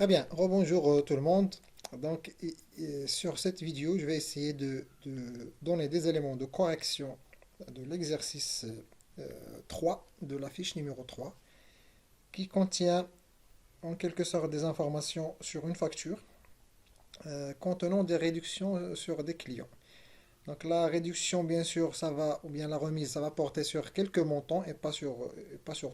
Très bien, rebonjour tout le monde. Donc, sur cette vidéo, je vais essayer de donner des éléments de correction de l'exercice 3 de la fiche numéro 3 qui contient en quelque sorte des informations sur une facture contenant des réductions sur des clients. Donc la réduction, bien sûr, ça va, ou bien la remise, ça va porter sur quelques montants et pas sur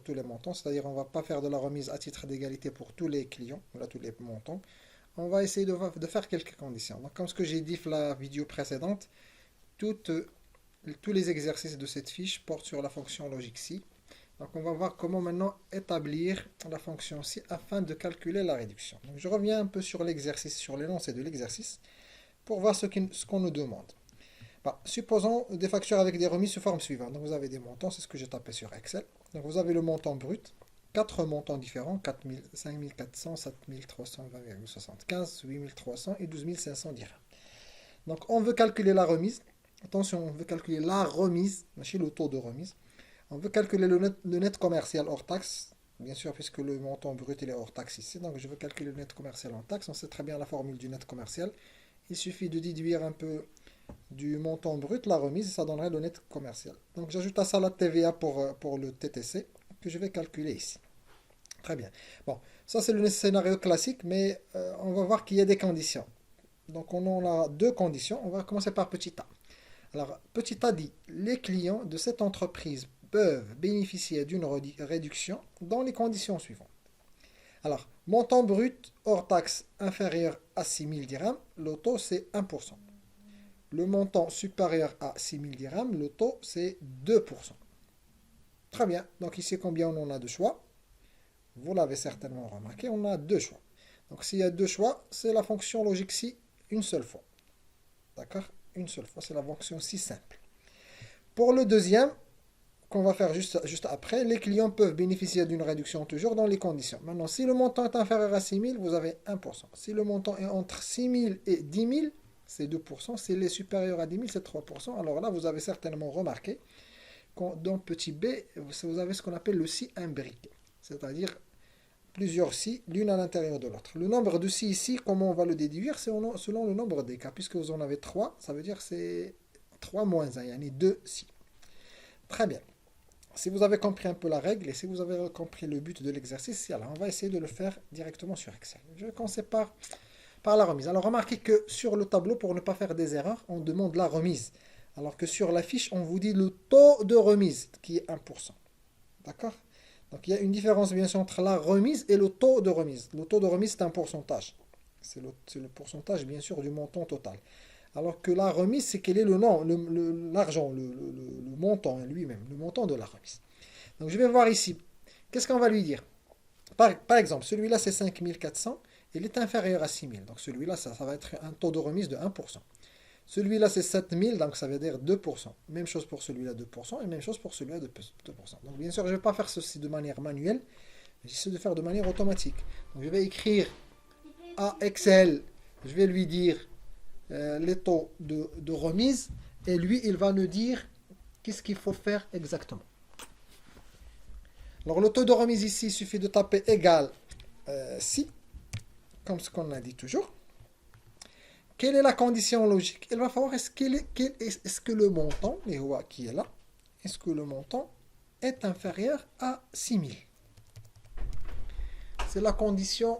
tous les montants. C'est-à-dire, on ne va pas faire de la remise à titre d'égalité pour tous les clients, voilà, tous les montants. On va essayer de faire quelques conditions. Donc, comme ce que j'ai dit dans la vidéo précédente, toutes- tous les exercices de cette fiche portent sur la fonction logique si. Donc, on va voir comment maintenant établir la fonction si afin de calculer la réduction. Donc, je reviens un peu sur l'exercice, sur l'énoncé de l'exercice, pour voir ce qu'on nous demande. Supposons des factures avec des remises sous forme suivante. Donc, vous avez des montants, c'est ce que j'ai tapé sur Excel. Donc, vous avez le montant brut, quatre montants différents, 4000, 5400, 7320,75, 8300 et 12500 dirhams. Donc, on veut calculer la remise. Attention, on veut calculer la remise, le taux de remise. On veut calculer le net commercial hors taxe, bien sûr, puisque le montant brut il est hors taxe ici. Donc, je veux calculer le net commercial en taxe. On sait très bien la formule du net commercial. Il suffit de déduire un peu du montant brut, la remise, ça donnerait le net commercial. Donc j'ajoute à ça la TVA pour le TTC, que je vais calculer ici. Très bien. Bon, ça c'est le scénario classique, mais on va voir qu'il y a des conditions. Donc on en a deux conditions. On va commencer par petit a. Alors, petit a dit, les clients de cette entreprise peuvent bénéficier d'une réduction dans les conditions suivantes. Alors, montant brut hors taxe inférieur à 6000 dirhams, le taux c'est 1%. Le montant supérieur à 6000 dirhams, le taux c'est 2%. Très bien. Donc ici, combien on en a de choix? Vous l'avez certainement remarqué, on a deux choix. Donc s'il y a deux choix, c'est la fonction logique si une seule fois. D'accord? Une seule fois, c'est la fonction si simple. Pour le deuxième, qu'on va faire juste après, les clients peuvent bénéficier d'une réduction toujours dans les conditions. Maintenant, si le montant est inférieur à 6000, vous avez 1%. Si le montant est entre 6000 et 10 000, c'est 2%. S'il est supérieur à 10 000, c'est 3%. Alors là, vous avez certainement remarqué que dans petit b, vous avez ce qu'on appelle le si imbriqué. C'est-à-dire plusieurs si, l'une à l'intérieur de l'autre. Le nombre de si ici, comment on va le déduire? C'est selon le nombre des cas. Puisque vous en avez 3, ça veut dire que c'est 3 moins 1, il y en a 2 si. Très bien. Si vous avez compris un peu la règle et si vous avez compris le but de l'exercice, alors on va essayer de le faire directement sur Excel. Je vais commencer par la remise. Alors remarquez que sur le tableau, pour ne pas faire des erreurs, on demande la remise. Alors que sur la fiche, on vous dit le taux de remise, qui est 1%. D'accord? Donc il y a une différence bien sûr entre la remise et le taux de remise. Le taux de remise, c'est un pourcentage. C'est le pourcentage bien sûr du montant total. Alors que la remise, c'est quel est le nom, l'argent, le montant lui-même, le montant de la remise. Donc je vais voir ici. Qu'est-ce qu'on va lui dire? Par exemple, celui-là c'est 5400, il est inférieur à 6000. Donc celui-là, ça va être un taux de remise de 1%. Celui-là c'est 7000, donc ça veut dire 2%. Même chose pour celui-là 2%, et même chose pour celui-là 2%. Donc bien sûr, je ne vais pas faire ceci de manière manuelle, j'essaie de faire de manière automatique. Donc je vais écrire à Excel, je vais lui dire les taux de remise, et lui, il va nous dire qu'est-ce qu'il faut faire exactement. Alors, le taux de remise ici, il suffit de taper égal si, comme ce qu'on a dit toujours. Quelle est la condition logique? Il va falloir est-ce que le montant, les rois qui est là, est-ce que le montant est inférieur à 6000? C'est la condition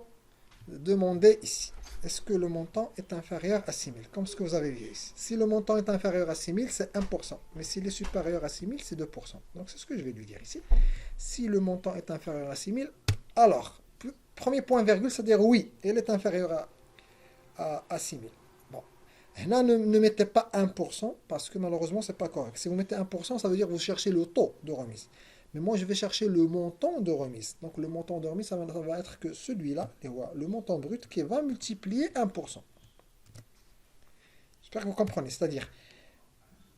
demandée ici. Est-ce que le montant est inférieur à 6000? Comme ce que vous avez vu ici. Si le montant est inférieur à 6000, c'est 1%. Mais s'il est supérieur à 6000, c'est 2%. Donc c'est ce que je vais lui dire ici. Si le montant est inférieur à 6000, alors, premier point virgule, c'est-à-dire oui, il est inférieur à 6000. Bon. Là, ne mettez pas 1% parce que malheureusement, ce n'est pas correct. Si vous mettez 1%, ça veut dire que vous cherchez le taux de remise. Mais moi, je vais chercher le montant de remise. Donc, le montant de remise, ça va être que celui-là, le montant brut, qui va multiplier 1%. J'espère que vous comprenez. C'est-à-dire,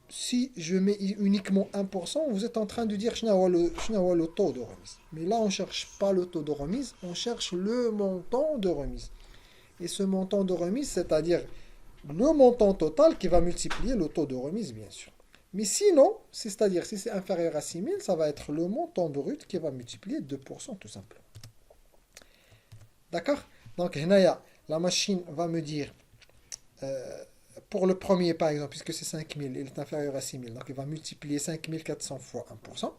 si je mets uniquement 1%, vous êtes en train de dire je n'ai le taux de remise. Mais là, on ne cherche pas le taux de remise, on cherche le montant de remise. Et ce montant de remise, c'est-à-dire le montant total qui va multiplier le taux de remise, bien sûr. Mais sinon, c'est-à-dire si c'est inférieur à 6000, ça va être le montant brut qui va multiplier 2% tout simplement. D'accord? Donc, هنايا, la machine va me dire, euh, pour le premier par exemple, puisque c'est 5000, il est inférieur à 6000, donc il va multiplier 5400 fois 1%.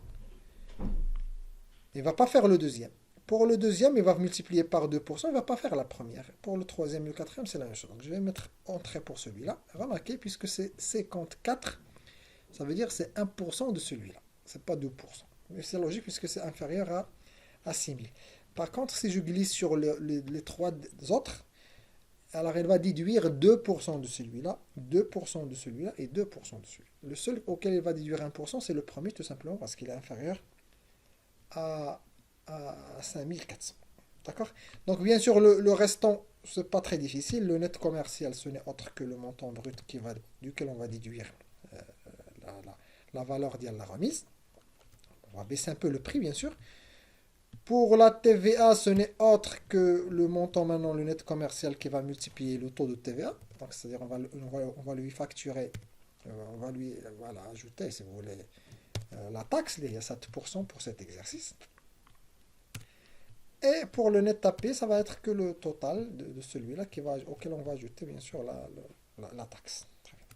Il ne va pas faire le deuxième. Pour le deuxième, il va multiplier par 2%, il ne va pas faire la première. Pour le troisième et le quatrième, c'est la même chose. Donc je vais mettre entrée pour celui-là. Remarquez, puisque c'est 54, ça veut dire que c'est 1% de celui-là. C'est pas 2%. Mais c'est logique puisque c'est inférieur à 6000. Par contre, si je glisse sur les trois autres, alors elle va déduire 2% de celui-là, 2% de celui-là et 2% de celui-là. Le seul auquel elle va déduire 1%, c'est le premier, tout simplement parce qu'il est inférieur à, à 5400. D'accord? Donc, bien sûr, le restant, c'est pas très difficile. Le net commercial, ce n'est autre que le montant brut duquel on va déduire euh, la, la- la valeur de la remise. On va baisser un peu le prix, bien sûr. Pour la TVA, ce n'est autre que le montant maintenant, le net commercial qui va multiplier le taux de TVA. Donc, c'est-à-dire on va lui facturer, on va lui voilà, ajouter, si vous voulez, la taxe, il y a 7% pour cet exercice. Et pour le net tapé, ça va être que le total de celui-là auquel on va ajouter, bien sûr, la taxe. Très bien.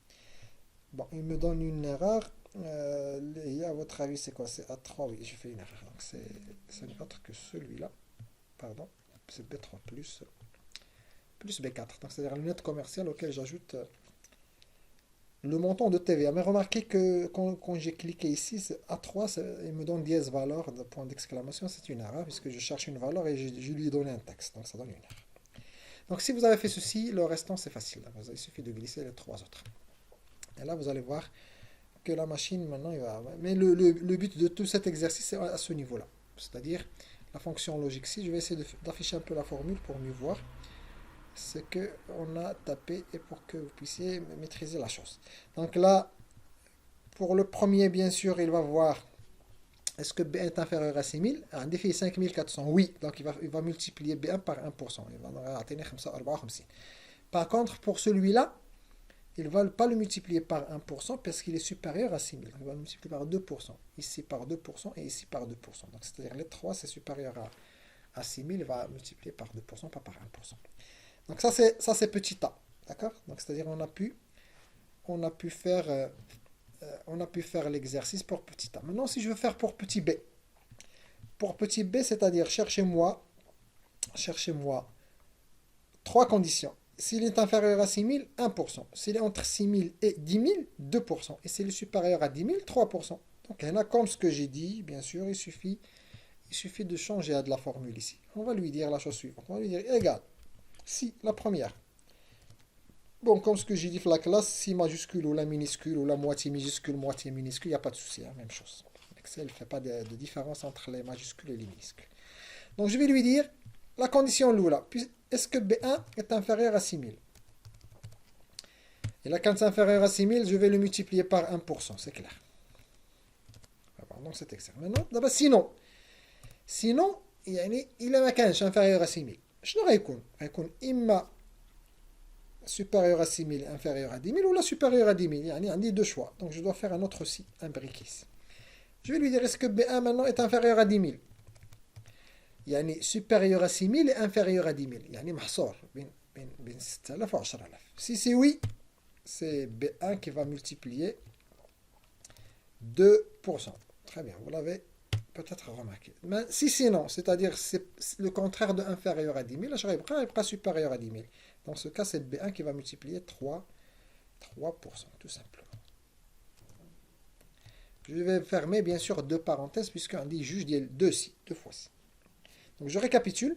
Bon, il me donne une erreur. À votre avis, c'est quoi? C'est A3, oui, j'ai fait une erreur. Donc, c'est autre que celui-là. Pardon, c'est B3 plus B4. Donc, c'est-à-dire le net commercial auquel j'ajoute le montant de TVA. Mais remarquez que quand j'ai cliqué ici, A3, il me donne dièse valeur, de point d'exclamation, c'est une erreur, puisque je cherche une valeur et je lui ai donné un texte. Donc, ça donne une erreur. Donc, si vous avez fait ceci, le restant, c'est facile. Il suffit de glisser les trois autres. Et là, vous allez voir que la machine, maintenant, il va... Mais le but de tout cet exercice, c'est à ce niveau-là. C'est-à-dire, la fonction logique. Si je vais essayer d'afficher un peu la formule pour mieux voir ce qu'on a tapé et pour que vous puissiez maîtriser la chose. Donc là, pour le premier, bien sûr, il va voir est-ce que B est inférieur à 6000. Un défi 5400, oui. Donc il va multiplier B1 par 1%. Il va atteindre 54. Par contre, pour celui-là, il ne va pas le multiplier par 1% parce qu'il est supérieur à 6000. Il va le multiplier par 2%. Ici par 2% et ici par 2%. Donc c'est-à-dire les 3, c'est supérieur à 6000. Il va multiplier par 2%, pas par 1%. Donc ça c'est petit a. D'accord? Donc c'est-à-dire on a pu faire l'exercice pour petit a. Maintenant, si je veux faire pour petit b, c'est-à-dire cherchez-moi trois conditions. S'il est inférieur à 6000, 1%. S'il est entre 6000 et 10 000, 2%. Et s'il est supérieur à 10 000, 3%. Donc, il y en a comme ce que j'ai dit, bien sûr, il suffit de changer de la formule ici. On va lui dire la chose suivante. On va lui dire égal. Si, la première. Bon, comme ce que j'ai dit pour la classe, si majuscule ou la minuscule ou la moitié minuscule, moitié minuscule, il n'y a pas de souci, hein, même chose. Excel ne fait pas de différence entre les majuscules et les minuscules. Donc je vais lui dire la condition Lula. Est-ce que B1 est inférieur à 6000? Et là, quand c'est inférieur à 6000, je vais le multiplier par 1%, c'est clair. Donc c'est excellent. Maintenant, d'abord, sinon, il est inférieur à 6000. Je n'aurais qu'un. Supérieur à 6000 inférieur à 10 000 ou la supérieure à 10 000. Il y a deux choix. Donc je dois faire un autre aussi, un brique ici. Je vais lui dire est-ce que B1 maintenant est inférieur à 10 000? Supérieur à 6 000 et inférieur à 10 000. محصور بين 6000 و 10000. Si c'est oui, c'est B1 qui va multiplier 2%. Très bien, vous l'avez peut-être remarqué. Mais si c'est non, c'est-à-dire c'est le contraire de inférieur à 10 000, je n'est pas supérieur à 10 000. Dans ce cas, c'est B1 qui va multiplier 3%, tout simplement. Je vais fermer, bien sûr, deux parenthèses, puisqu'on dit juge deux fois ci. Donc, je récapitule.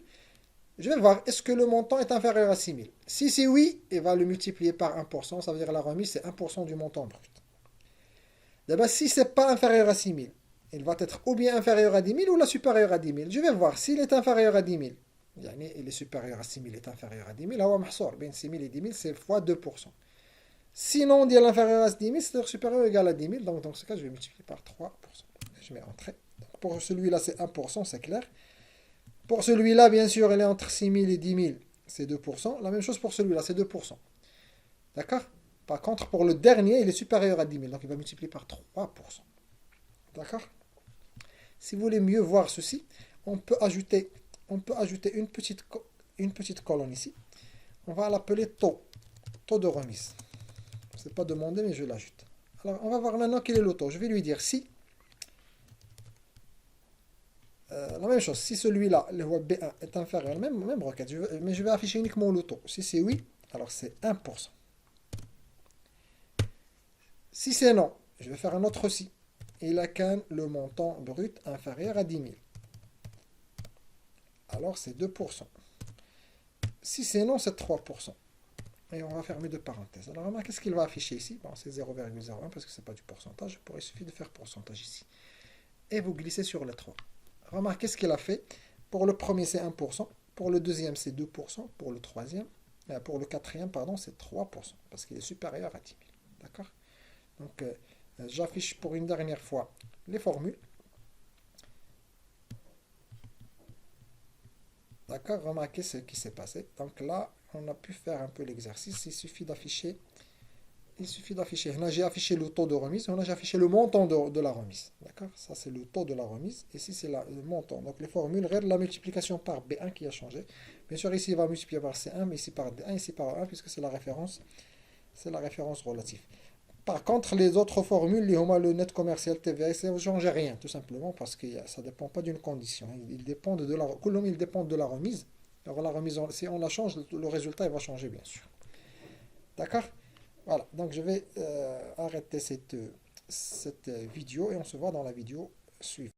Je vais voir, est-ce que le montant est inférieur à 6 000? Si c'est oui, il va le multiplier par 1%, ça veut dire la remise, c'est 1% du montant brut. D'abord, si ce n'est pas inférieur à 6 000, il va être ou bien inférieur à 10 000 ou la supérieur à 10 000. Je vais voir, s'il est inférieur à 10 000, il est supérieur à 6 000, il est inférieur à 10 000, هو محصور بين 6 000 et 10 000, c'est fois 2%. Sinon, on dit l'inférieur à 10 000, c'est-à-dire supérieur ou égal à 10 000, donc dans ce cas, je vais multiplier par 3%. Je mets entrée. Donc, pour celui-là, c'est 1%, c'est clair. Pour celui-là, bien sûr, il est entre 6 000 et 10 000, c'est 2%. La même chose pour celui-là, c'est 2%. D'accord? Par contre, pour le dernier, il est supérieur à 10 000, donc il va multiplier par 3%. D'accord? Si vous voulez mieux voir ceci, on peut ajouter une petite colonne ici. On va l'appeler taux, taux de remise. C'est pas demandé, mais je l'ajoute. Alors, on va voir maintenant quel est le taux. Je vais lui dire si, la même chose, si celui-là, le B1, est inférieur, même requête, mais je vais afficher uniquement le taux. Si c'est oui, alors c'est 1%. Si c'est non, je vais faire un autre si. Il a qu'un le montant brut inférieur à 10 000. Alors c'est 2%. Si c'est non, c'est 3%. Et on va fermer deux parenthèses. Alors, remarquez ce qu'il va afficher ici. Bon, c'est 0,01 parce que ce n'est pas du pourcentage. Il suffit de faire pourcentage ici. Et vous glissez sur le 3. Remarquez ce qu'il a fait. Pour le premier, c'est 1%. Pour le deuxième, c'est 2%. Pour le troisième, pour le quatrième, pardon, c'est 3%. Parce qu'il est supérieur à 10 000. D'accord? Donc, j'affiche pour une dernière fois les formules. D'accord? Remarquez ce qui s'est passé. Donc là, on a pu faire un peu l'exercice. Il suffit d'afficher. Là, j'ai affiché le taux de remise. Là, j'ai affiché le montant de la remise. D'accord? Ça, c'est le taux de la remise. Ici, c'est le montant. Donc, les formules, regarde la multiplication par B1 qui a changé. Bien sûr, ici, il va multiplier par C1, mais ici par D1, ici par 1, puisque c'est la référence. C'est la référence relative. Par contre, les autres formules, le net commercial TVA, ça ne change rien, tout simplement, parce que ça ne dépend pas d'une condition. Ils dépendent de la, ils dépendent de la remise. Alors la remise, si on la change, le résultat il va changer, bien sûr. D'accord? Voilà, donc je vais arrêter cette vidéo et on se voit dans la vidéo suivante.